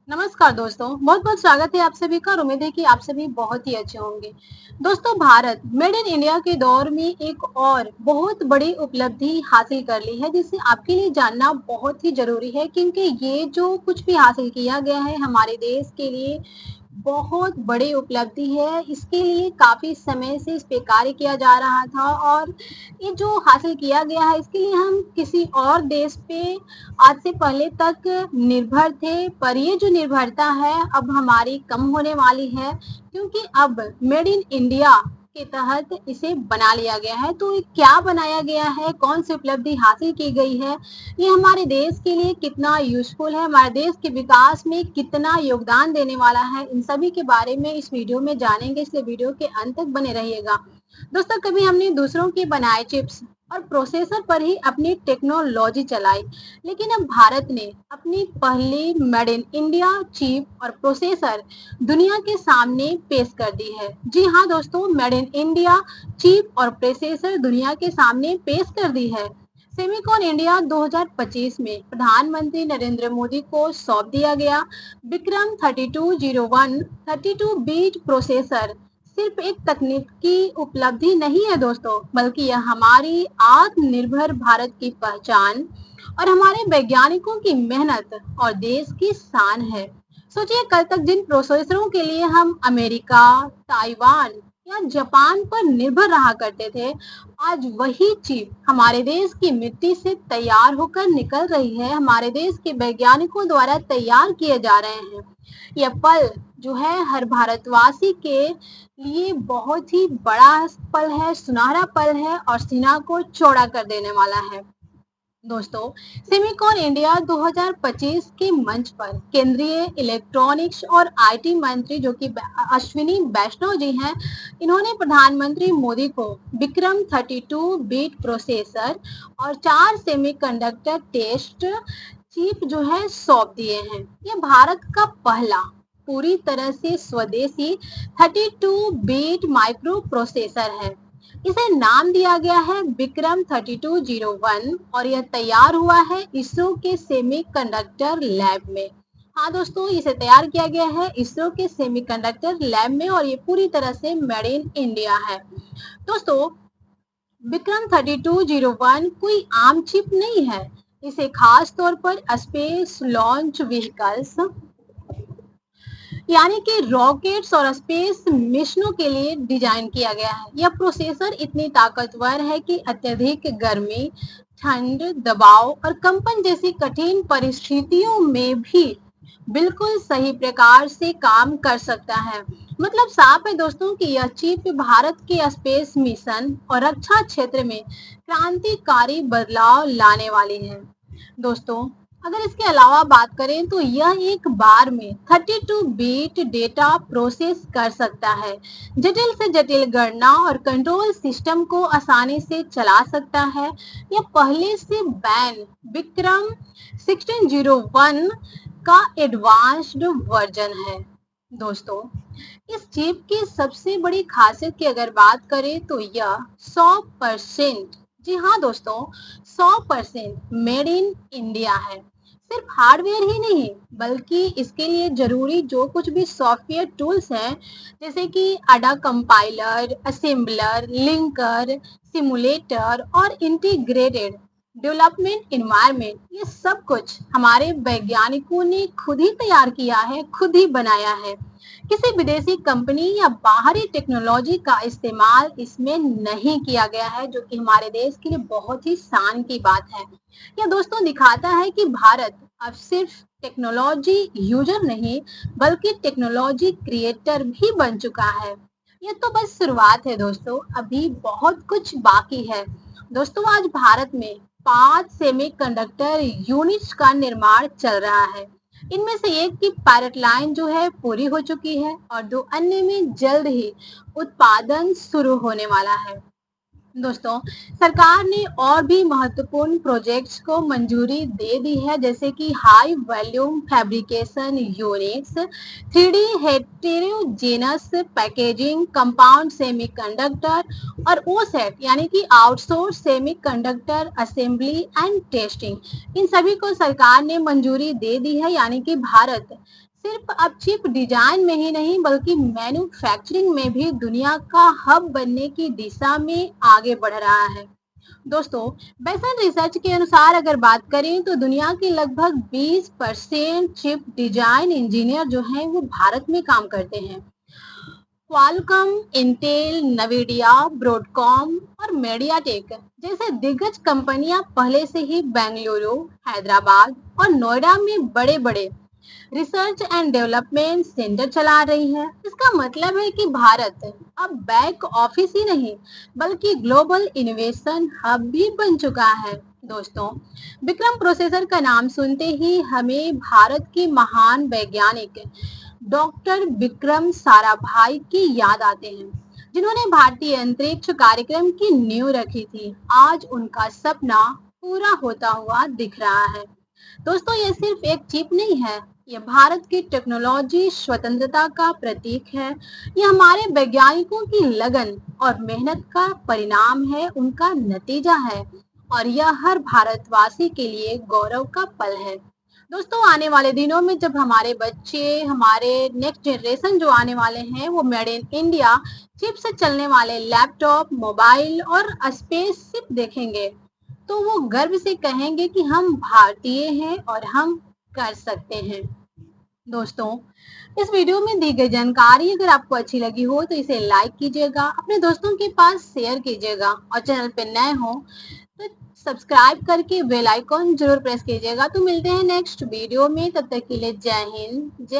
नमस्कार दोस्तों, बहुत बहुत स्वागत है आप सभी का और उम्मीद है कि आप सभी बहुत ही अच्छे होंगे। दोस्तों, भारत मेड इन इंडिया के दौर में एक और बहुत बड़ी उपलब्धि हासिल कर ली है जिसे आपके लिए जानना बहुत ही जरूरी है, क्योंकि ये जो कुछ भी हासिल किया गया है हमारे देश के लिए बहुत बड़ी उपलब्धि है। इसके लिए काफी समय से इस पे कार्य किया जा रहा था और ये जो हासिल किया गया है इसके लिए हम किसी और देश पे आज से पहले तक निर्भर थे, पर ये जो निर्भरता है अब हमारी कम होने वाली है, क्योंकि अब मेड इन इंडिया के तहत इसे बना लिया गया है। तो ये क्या बनाया गया है, कौन सी उपलब्धि हासिल की गई है, ये हमारे देश के लिए कितना यूजफुल है, हमारे देश के विकास में कितना योगदान देने वाला है, इन सभी के बारे में इस वीडियो में जानेंगे, इसलिए वीडियो के अंत तक बने रहिएगा। दोस्तों, कभी हमने दूसरों के बनाए चिप्स और प्रोसेसर पर ही अपनी टेक्नोलॉजी चलाई, लेकिन अब भारत ने अपनी पहली मेड इन इंडिया चिप और प्रोसेसर दुनिया के सामने पेश कर दी है। जी हाँ दोस्तों, मेड इन इंडिया चिप और प्रोसेसर दुनिया के सामने पेश कर दी है। सेमिकॉन इंडिया 2025 में प्रधानमंत्री नरेंद्र मोदी को सौंप दिया गया। विक्रम 3201 32 बीट प्रोसेसर सिर्फ एक तकनीकी उपलब्धि नहीं है दोस्तों, बल्कि यह हमारी आत्मनिर्भर भारत की पहचान और हमारे वैज्ञानिकों की मेहनत और देश की शान है। सोचिए, कल तक जिन प्रोसेसरों के लिए हम अमेरिका, ताइवान या जापान पर निर्भर रहा करते थे, आज वही चिप हमारे देश की मिट्टी से तैयार होकर निकल रही है, हमारे देश के वैज्ञानिकों द्वारा तैयार किए जा रहे हैं। यह पल जो है हर भारतवासी के लिए बहुत ही बड़ा पल है, सुनहरा पल है और सीना को चौड़ा कर देने वाला है। दोस्तों, सेमिकॉन इंडिया 2025 के मंच पर केंद्रीय इलेक्ट्रॉनिक्स और आईटी मंत्री जो कि अश्विनी वैष्णव जी हैं, इन्होंने प्रधानमंत्री मोदी को विक्रम 32 बीट प्रोसेसर और 4 सेमीकंडक्टर टेस्ट चिप जो है सौंप दिए हैं। ये भारत का पहला पूरी तरह से स्वदेशी 32 बीट माइक्रो प्रोसेसर है। इसे नाम दिया गया है विक्रम 3201 और यह तैयार हुआ है इसरो के सेमीकंडक्टर लैब में। हाँ दोस्तों, इसे तैयार किया गया है इसरो के सेमीकंडक्टर लैब में और ये पूरी तरह से मेड इन इंडिया है। दोस्तों, विक्रम 3201 कोई आम चिप नहीं है। इसे खास तौर पर स्पेस लॉन्च व्हीकल्स यानी कि रॉकेट्स और स्पेस मिशनों के लिए डिजाइन किया गया है। यह प्रोसेसर इतनी ताकतवर है कि अत्यधिक गर्मी, ठंड, दबाव और कंपन जैसी कठिन परिस्थितियों में भी बिल्कुल सही प्रकार से काम कर सकता है। मतलब साफ है दोस्तों कि यह चिप भारत के स्पेस मिशन और रक्षा क्षेत्र में क्रांतिकारी बदलाव लाने वाली है। दोस्तों, अगर इसके अलावा बात करें तो यह एक बार में 32 बीट डेटा प्रोसेस कर सकता है, जटिल से जटिल गणना और कंट्रोल सिस्टम को आसानी से चला सकता है। यह पहले से बैन विक्रम 1601 का एडवांस्ड वर्जन है। दोस्तों, इस चिप की सबसे बड़ी खासियत की अगर बात करें तो यह 100%, जी हाँ दोस्तों, 100% मेड इन इंडिया है। सिर्फ हार्डवेयर ही नहीं, बल्कि इसके लिए जरूरी जो कुछ भी सॉफ्टवेयर टूल्स हैं, जैसे कि अडा कंपाइलर, असेंबलर, लिंकर, सिमुलेटर और इंटीग्रेटेड डेवलपमेंट इन्वायरमेंट, ये सब कुछ हमारे वैज्ञानिकों ने खुद ही तैयार किया है, खुद ही बनाया है। किसी विदेशी कंपनी या बाहरी टेक्नोलॉजी का इस्तेमाल इसमें नहीं किया गया है, जो कि हमारे देश के लिए बहुत ही शान की बात है। यह दोस्तों दिखाता है कि भारत अब सिर्फ टेक्नोलॉजी यूजर नहीं, बल्कि टेक्नोलॉजी क्रिएटर भी बन चुका है। यह तो बस शुरुआत है दोस्तों, अभी बहुत कुछ बाकी है। दोस्तों, आज भारत में 5 सेमीकंडक्टर यूनिट्स का निर्माण चल रहा है। इनमें से एक की पायलट लाइन जो है पूरी हो चुकी है और 2 अन्य में जल्द ही उत्पादन शुरू होने वाला है। दोस्तों, सरकार ने और भी महत्वपूर्ण प्रोजेक्ट्स को मंजूरी दे दी है, जैसे कि high volume fabrication units, 3D heterogeneous packaging, compound semiconductor और ओसेट यानी कि outsource semiconductor assembly and testing, इन सभी को सरकार ने मंजूरी दे दी है। यानी कि भारत सिर्फ अब चिप डिजाइन में ही नहीं बल्कि मैन्युफैक्चरिंग में भी दुनिया का हब बनने की दिशा में आगे बढ़ रहा है। दोस्तों, बेसन रिसर्च के अनुसार अगर बात करें तो दुनिया के लगभग 20% चिप डिजाइन इंजीनियर जो हैं वो भारत में काम करते हैं। क्वालकॉम, इंटेल, नवीडिया, ब्रॉडकॉम और मीडियाटेक जैसे दिग्गज कंपनियां पहले से ही बेंगलुरु, हैदराबाद और नोएडा में बड़े-बड़े रिसर्च एंड डेवलपमेंट सेंटर चला रही है। इसका मतलब है कि भारत अब बैक ऑफिस ही नहीं बल्कि ग्लोबल इनोवेशन हब भी बन चुका है। दोस्तों, विक्रम प्रोसेसर का नाम सुनते ही हमें भारत के महान वैज्ञानिक डॉक्टर विक्रम साराभाई की याद आते हैं, जिन्होंने भारतीय अंतरिक्ष कार्यक्रम की नींव रखी थी। आज उनका सपना पूरा होता हुआ दिख रहा है। दोस्तों, ये सिर्फ एक चिप नहीं है, ये भारत की टेक्नोलॉजी स्वतंत्रता का प्रतीक है। ये हमारे वैज्ञानिकों की लगन और मेहनत का परिणाम है, उनका नतीजा है और यह हर भारतवासी के लिए गौरव का पल है। दोस्तों, आने वाले दिनों में जब हमारे बच्चे, हमारे नेक्स्ट जनरेशन जो आने वाले हैं, वो मेड इन इंडिया चिप से चलने वाले लैपटॉप, मोबाइल और स्पेसशिप देखेंगे, तो वो गर्व से कहेंगे कि हम भारतीय हैं और हम कर सकते हैं। दोस्तों, इस वीडियो में दी गई जानकारी अगर आपको अच्छी लगी हो तो इसे लाइक कीजिएगा, अपने दोस्तों के पास शेयर कीजिएगा और चैनल पे नए हो तो सब्सक्राइब करके बेल आइकॉन जरूर प्रेस कीजिएगा। तो मिलते हैं नेक्स्ट वीडियो में, तब तक के लिए जय हिंद, जय